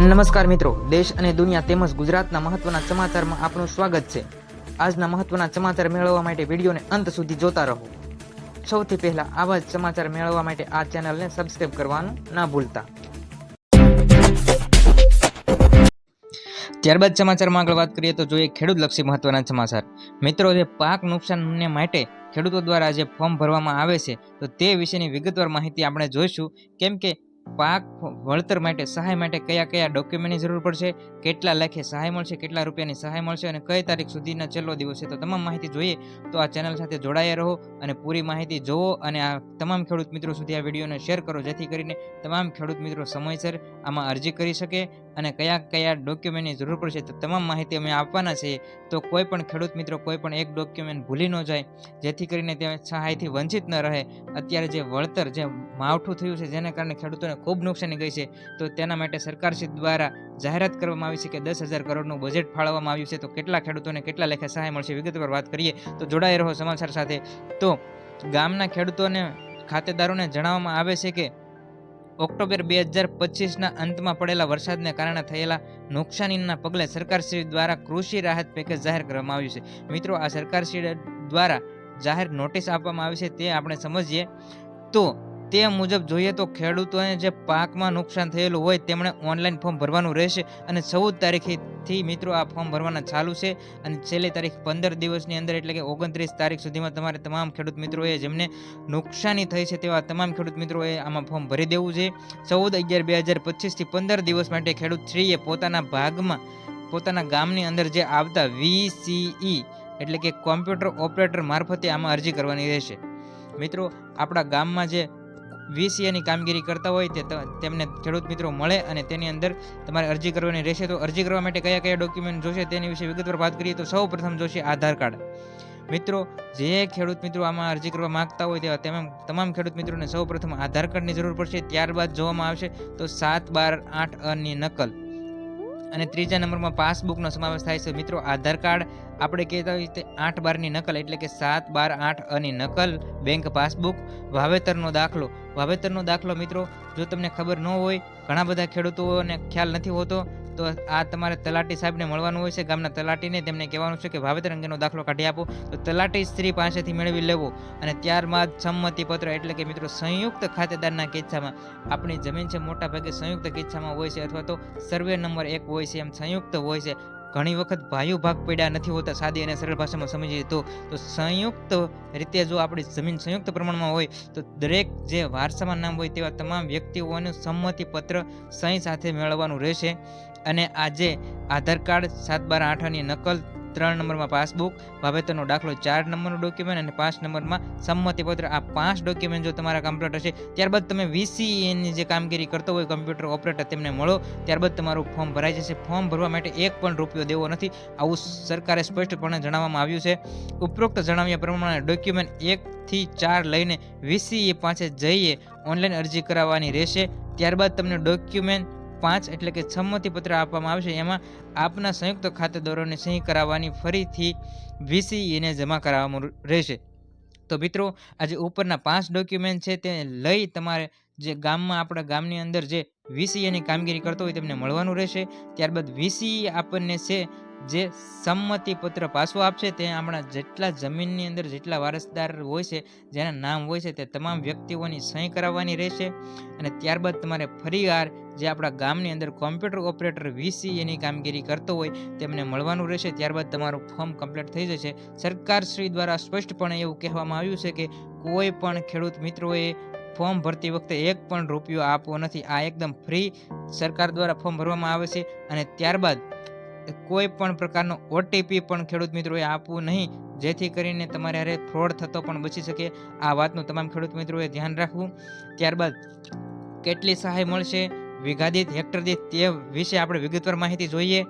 નમસ્કાર મિત્રો, દેશ અને દુનિયા તેમજ ગુજરાતના મહત્વના સમાચારમાં આપનું સ્વાગત છે। આજના મહત્વના સમાચાર મેળવવા માટે વિડીયોને અંત સુધી જોતા રહો। સૌથી પહેલા આવા જ સમાચાર મેળવવા માટે આ ચેનલને સબસ્ક્રાઇબ કરવાનું ના ભૂલતા। ત્યારબાદ સમાચારમાં આગળ વાત કરીએ તો જોઈએ ખેડૂતલક્ષી મહત્વના સમાચાર। મિત્રો, જે પાક નુકસાનને માટે ખેડૂતો દ્વારા જે ફોર્મ ભરવામાં આવે છે તો તે વિશેની વિગતવાર માહિતી આપણે જોઈશું। કેમ કે પાક વળતર માટે સહાય માટે કયા કયા ડોક્યુમેન્ટની જરૂર પડશે, કેટલા લાખે સહાય મળશે, કેટલા રૂપિયાની સહાય મળશે અને કઈ તારીખ સુધીના છેલ્લો દિવસ છે, તો તમામ માહિતી જોઈએ તો આ ચેનલ સાથે જોડાયા રહો અને પૂરી માહિતી જોવો અને આ તમામ ખેડૂત મિત્રો સુધી આ વિડીયોને શેર કરો, જેથી કરીને તમામ ખેડૂત મિત્રો સમયસર આમાં અરજી કરી શકે અને કયા કયા ડોક્યુમેન્ટની જરૂર પડશે તો તમામ માહિતી અમે આપવાના છીએ। તો કોઈ પણ ખેડૂત મિત્રો કોઈ પણ એક ડોક્યુમેન્ટ ભૂલી ન જાય, જેથી કરીને તે સહાયથી વંચિત ન રહે। અત્યારે જે વળતર જે માવઠું થયું છે જેને કારણે ખેડૂતોને ખૂબ નુકસાની ગઈ છે, તો તેના માટે સરકારશ્રી દ્વારા જાહેરાત કરવામાં આવી છે કે 10,000 કરોડનું બજેટ ફાળવવામાં આવ્યું છે। તો કેટલા ખેડૂતોને કેટલા લેખે સહાય મળશે વિગતવાર વાત કરીએ તો જોડાઈ રહો સમાચાર સાથે। તો ગામના ખેડૂતોને ખાતેદારોને જણાવવામાં આવે છે કે ઓક્ટોબર 2025ના અંતમાં પડેલા વરસાદને કારણે થયેલા નુકસાનીના પગલે સરકારશ્રી દ્વારા કૃષિ રાહત પેકેજ જાહેર કરવામાં આવ્યું છે। મિત્રો, આ સરકારશ્રી દ્વારા જાહેર નોટિસ આપવામાં આવી છે તે આપણે સમજીએ તો તે મુજબ જોઈએ તો ખેડૂતોને જે પાકમાં નુકસાન થયેલું હોય તેમણે ઓનલાઈન ફોર્મ ભરવાનું રહેશે અને 14 તારીખથી મિત્રો આ ફોર્મ ભરવાના ચાલુ છે અને છેલ્લી તારીખ 15 દિવસની અંદર એટલે કે 29 તારીખ સુધીમાં તમારે તમામ ખેડૂત મિત્રોએ જેમને નુકસાની થઈ છે તેવા તમામ ખેડૂત મિત્રોએ આમાં ફોર્મ ભરી દેવું છે। 14/11/2025 થી 15 દિવસ માટે ખેડૂતશ્રીએ પોતાના ભાગમાં પોતાના ગામની અંદર જે આવતા VCE એટલે કે કોમ્પ્યુટર ઓપરેટર મારફતે આમાં અરજી કરવાની રહેશે। મિત્રો, આપણા ગામમાં જે VCA ની કામગીરી કરતા હોય તેમને ખેડૂત મિત્રો મળે અને તેની અંદર તમારે અરજી કરવાની રહેશે। તો અરજી કરવા માટે કયા કયા ડોક્યુમેન્ટ જોશે તેની વિશે વિગતવાર વાત કરીએ તો સૌ પ્રથમ જોશે આધાર કાર્ડ। મિત્રો, જે ખેડૂત મિત્રો આમાં અરજી કરવા માંગતા હોય તેવા તમામ ખેડૂત મિત્રોને સૌ પ્રથમ આધાર કાર્ડની જરૂર પડશે। ત્યારબાદ જોવામાં આવશે તો 7/12/8 ની નકલ અને ત્રીજા નંબરમાં પાસબુકનો સમાવેશ થાય છે। મિત્રો, આધાર કાર્ડ આપણે કહેતા હોય તે 8/12ની નકલ એટલે કે 7/12/8 ની નકલ, બેંક પાસબુક, વાવેતરનો દાખલો મિત્રો જો તમને ખબર ન હોય, ઘણા બધા ખેડૂતોને ખ્યાલ નથી હોતો, તો આ તમારે તલાટી સાહેબને મળવાનું હોય છે, ગામના તલાટીને તેમને કહેવાનું છે કે વાવેતર અંગેનો દાખલો કાઢી આપો, તો તલાટી શ્રી પાસેથી મેળવી લેવો અને ત્યારબાદ સંમતિપત્ર એટલે કે મિત્રો સંયુક્ત ખાતેદારના કિસ્સામાં આપણી જમીન છે મોટા ભાગે સંયુક્ત કિસ્સામાં હોય છે અથવા તો સર્વે નંબર 1 હોય છે, એમ સંયુક્ત હોય છે। ઘણી વખત ભાઈઓ ભાગ પડ્યા નથી હોતા, સાદી અને સરળ ભાષામાં સમજીએ તો સંયુક્ત રીતે જો આપણી જમીન સંયુક્ત પ્રમાણમાં હોય તો દરેક જે વારસામાં નામ હોય તેવા તમામ વ્યક્તિઓનું સંમતિપત્ર સહી સાથે મેળવવાનું રહેશે। અને આ જે આધાર કાર્ડ, 7/12/8 ની નકલ, 3 નંબરમાં પાસબુક, વાવેતરનો દાખલો 4 નંબરનો ડોક્યુમેન્ટ અને 5 નંબરમાં સંમતિપત્ર, આ 5 ડોક્યુમેન્ટ જો તમારા કમ્પ્લીટ હશે ત્યારબાદ તમે VCA ની જે કામગીરી કરતો હોય કોમ્પ્યુટર ઓપરેટર તેમને મળો, ત્યારબાદ તમારું ફોર્મ ભરાઈ જશે। ફોર્મ ભરવા માટે એક પણ રૂપિયો દેવો નથી, આવું સરકારે સ્પષ્ટપણે જણાવવામાં આવ્યું છે। ઉપરોક્ત જણાવ્યા પ્રમાણે ડોક્યુમેન્ટ 1 થી 4 લઈને VCA પાસે જઈએ ઓનલાઈન અરજી કરાવવાની રહેશે। ત્યારબાદ તમને ડોક્યુમેન્ટ 5 એટલે કે સંમતિપત્ર આપવામાં આવશે, એમાં આપના સંયુક્ત ખાતેદારોને સહી કરાવવાની, ફરીથી VCA ને જમા કરાવવાનું રહેશે। તો મિત્રો, આજે ઉપરના 5 ડોક્યુમેન્ટ છે તે લઈ તમારે જે ગામમાં આપણા ગામની અંદર જે VCA ની કામગીરી કરતો હોય તેમને મળવાનું રહેશે। ત્યારબાદ VCA આપણને છે જે સંમતિપત્ર પાછું આપશે તે આપણા જેટલા જમીનની અંદર જેટલા વારસદાર હોય છે, જેના નામ હોય છે તે તમામ વ્યક્તિઓની સહી કરાવવાની રહેશે અને ત્યારબાદ તમારે ફરીવાર જે આપણા ગામની અંદર કોમ્પ્યુટર ઓપરેટર VCA ની કામગીરી કરતો હોય તેમને મળવાનું રહેશે। ત્યારબાદ તમારું ફોર્મ કમ્પ્લીટ થઈ જશે। સરકારશ્રી દ્વારા સ્પષ્ટપણે એવું કહેવામાં આવ્યું છે કે કોઈ પણ ખેડૂત મિત્રોએ ફોર્મ ભરતી વખતે એક પણ રૂપિયો આપવો નથી, આ એકદમ ફ્રી સરકાર દ્વારા ફોર્મ ભરવામાં આવે છે અને ત્યારબાદ કોઈ પણ પ્રકારનો OTP પણ ખેડૂત મિત્રોએ આપવું નહીં, જેથી કરીને તમારે હારે ફ્રોડ થતો પણ બચી શકે। આ વાતનું તમામ ખેડૂત મિત્રોએ ધ્યાન રાખવું। ત્યારબાદ કેટલી સહાય મળશે, વીઘા દીઠ, હેક્ટર દીઠ તે વિશે આપણે વિગતવાર માહિતી જોઈએ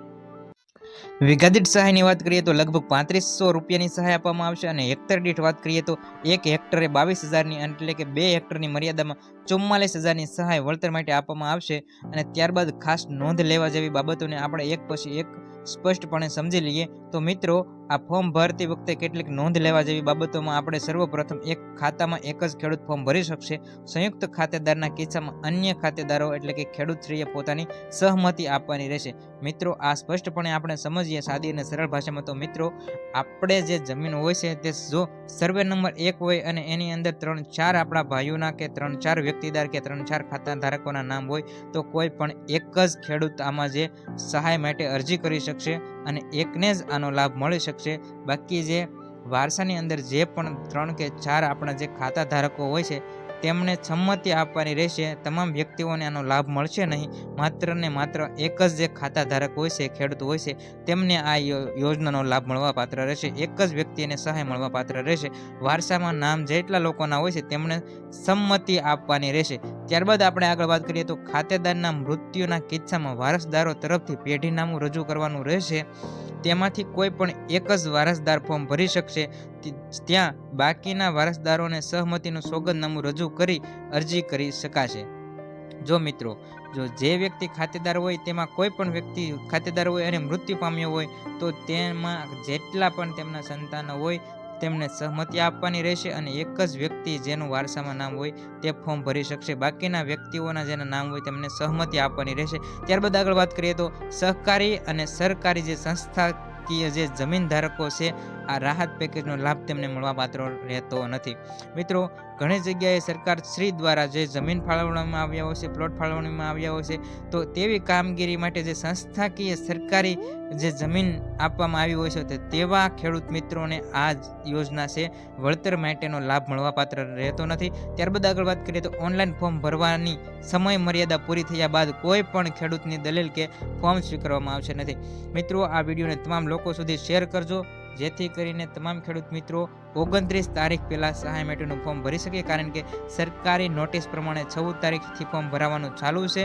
વીઘા દીઠ સહાયની વાત કરીએ તો લગભગ 3500 રૂપિયાની સહાય આપવામાં આવશે અને હેક્ટર દીઠ વાત કરીએ તો 1 હેક્ટરે 22,000ની એટલે કે 2 હેક્ટરની મર્યાદામાં 44,000ની સહાય વળતર માટે આપવામાં આવશે. અને ત્યારબાદ ખાસ નોંધ લેવા જેવી બાબતોને આપણે એક પછી એક સ્પષ્ટપણે સમજી લઈએ. તો મિત્રો, આ ફોર્મ ભરતી વખતે કેટલીક નોંધ લેવા જેવી બાબતોમાં આપણે સર્વપ્રથમ એક ખાતામાં એક જ ખેડૂત ફોર્મ ભરી શકશે. સંયુક્ત ખાતેદારના કિસ્સામાં અન્ય ખાતેદારો એટલે કે ખેડૂતશ્રીએ પોતાની સહમતિ આપવાની રહેશે. મિત્રો, આ સ્પષ્ટપણે આપણે સમજીએ સાદી અને સરળ ભાષામાં. તો મિત્રો, આપણે જે જમીન હોય છે તે જો સર્વે નંબર 1 હોય અને એની અંદર 3-4 આપણા ભાઈઓના કે 3-4 વ્યક્તિદાર કે 3-4 ખાતા ધારકોના નામ હોય તો કોઈ પણ એક જ ખેડૂત આમાં જે સહાય માટે અરજી કરી શકશે અને એકને જ આનો લાભ મળી શકશે. બાકી જે વારસાની અંદર જે પણ 3 કે 4 આપણા જે ખાતા ધારકો હોય છે તેમને સંમતિ આપવાની રહેશે. તમામ વ્યક્તિઓને આનો લાભ મળશે નહીં. માત્ર ને માત્ર એક જ જે ખાતા ધારક હોય છે, ખેડૂત હોય છે, તેમને આ યોજનાનો લાભ મળવા પાત્ર રહેશે. એક જ વ્યક્તિને સહાય મળવા પાત્ર રહેશે. વારસામાં નામ જેટલા લોકોના હોય છે તેમણે સંમતિ આપવાની રહેશે. ત્યારબાદ આપણે આગળ વાત કરીએ તો ખાતેદારના મૃત્યુના કિસ્સામાં વારસદારો તરફથી પેઢીનામું રજૂ કરવાનું રહેશે. તેમાંથી કોઈ પણ એક જ વારસદાર ફોર્મ ભરી શકશે. ત્યાં બાકીના વારસદારોને સહમતિનું સોગંદનામું રજૂ કરી અરજી કરી શકાશે. જો મિત્રો, જો જે વ્યક્તિ ખાતેદાર હોય તેમાં કોઈ પણ વ્યક્તિ ખાતેદાર હોય અને મૃત્યુ પામ્યો હોય તો તેમાં જેટલા પણ તેમના સંતાનો હોય તેમને સહમતિ આપવાની રહેશે અને એક જ વ્યક્તિ જેનું વારસામાં નામ હોય તે ફોર્મ ભરી શકશે. બાકીના વ્યક્તિઓના જેના નામ હોય તેમને સહમતિ આપવાની રહેશે. ત્યારબાદ આગળ વાત કરીએ તો સહકારી અને સરકારી જે સંસ્થાકીય જે જમીન ધારકો છે આ રાહત પેકેજનો લાભ તેમને મળવા પાત્ર રહેતો નથી. મિત્રો, ઘણી જગ્યાએ સરકાર શ્રી દ્વારા જે જમીન ફાળવવામાં આવ્યા હોય છે, પ્લોટ ફાળવવામાં આવ્યા હોય છે, તો તેવી કામગીરી માટે જે સંસ્થાકીય સરકારી જે જમીન આપવામાં આવી હોય છે તેવા ખેડૂત મિત્રોને આ યોજના છે વળતર માટેનો લાભ મળવા પાત્ર રહેતો નથી. ત્યારબાદ આગળ વાત કરીએ તો ઓનલાઈન ફોર્મ ભરવાની સમય મર્યાદા પૂરી થયા બાદ કોઈ પણ ખેડૂતની દલીલ કે ફોર્મ સ્વીકારવામાં આવશે નથી. મિત્રો, આ વિડીયોને તમામ લોકો સુધી શેર કરજો જેથી કરીને તમામ ખેડૂત મિત્રો 29 તારીખ પહેલાં સહાય માટેનું ફોર્મ ભરી શકે. કારણ કે સરકારી નોટિસ પ્રમાણે 14 તારીખથી ફોર્મ ભરાવાનું ચાલુ છે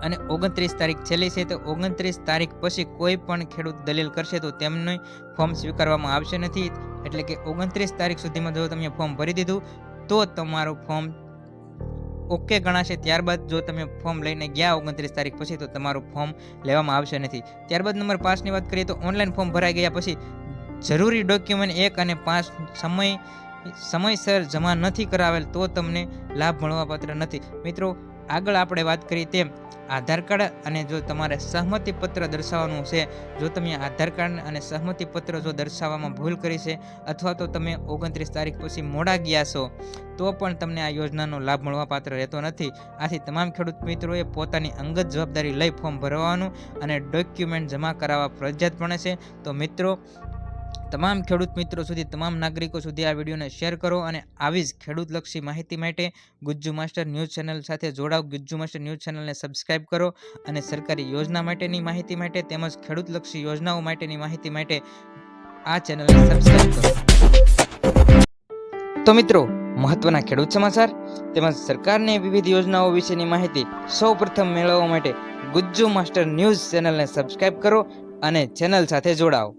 અને 29 તારીખ છેલ્લી છે. તો 29 તારીખ પછી કોઈ પણ ખેડૂત દલીલ કરશે તો તેમનું ફોર્મ સ્વીકારવામાં આવશે નથી. એટલે કે 29 તારીખ સુધીમાં જો તમે ફોર્મ ભરી દીધું તો તમારું ફોર્મ ઓકે ગણાશે. ત્યારબાદ જો તમે ફોર્મ લઈને ગયા 29 તારીખ પછી તો તમારું ફોર્મ લેવામાં આવશે નથી. ત્યારબાદ નંબર 5ની વાત કરીએ તો ઓનલાઈન ફોર્મ ભરાઈ ગયા પછી જરૂરી ડોક્યુમેન્ટ 1 અને 5 સમયસર જમા નથી કરાવેલ તો તમને લાભ મળવાપાત્ર નથી. મિત્રો, આગળ આપણે વાત કરી તેમ આધાર કાર્ડ અને જો તમારે સહમતિ પત્ર દર્શાવવાનું છે, જો તમે આધાર કાર્ડ અને સહમતિ પત્ર જો દર્શાવવામાં ભૂલ કરી છે અથવા તો તમે 29 તારીખ પછી મોડા ગયા છો તો પણ તમને આ યોજનાનો લાભ મળવા પાત્ર રહેતો નથી. આથી તમામ ખેડૂત મિત્રોએ પોતાની અંગત જવાબદારી લઈ ફોર્મ ભરવાનું અને ડોક્યુમેન્ટ જમા કરાવવા ફરજિયાત બને છે. તો મિત્રો, તમામ ખેડૂત મિત્રો સુધી, તમામ નાગરિકો સુધી આ વિડીયોને શેર કરો અને આવી જ ખેડૂતલક્ષી માહિતી માટે ગુજ્જુ માસ્ટર ન્યૂઝ ચેનલ સાથે જોડાઓ. ગુજ્જુ માસ્ટર ન્યૂઝ ચેનલને સબસ્ક્રાઇબ કરો અને સરકારી યોજના માટેની માહિતી માટે તેમજ ખેડૂતલક્ષી યોજનાઓ માટેની માહિતી માટે આ ચેનલને સબસ્ક્રાઇબ કરો. તો મિત્રો, મહત્વના ખેડૂત સમાચાર તેમજ સરકારની વિવિધ યોજનાઓ વિશેની માહિતી સૌપ્રથમ મેળવવા માટે ગુજ્જુ માસ્ટર ન્યૂઝ ચેનલને સબસ્ક્રાઇબ કરો અને ચેનલ સાથે જોડાઓ.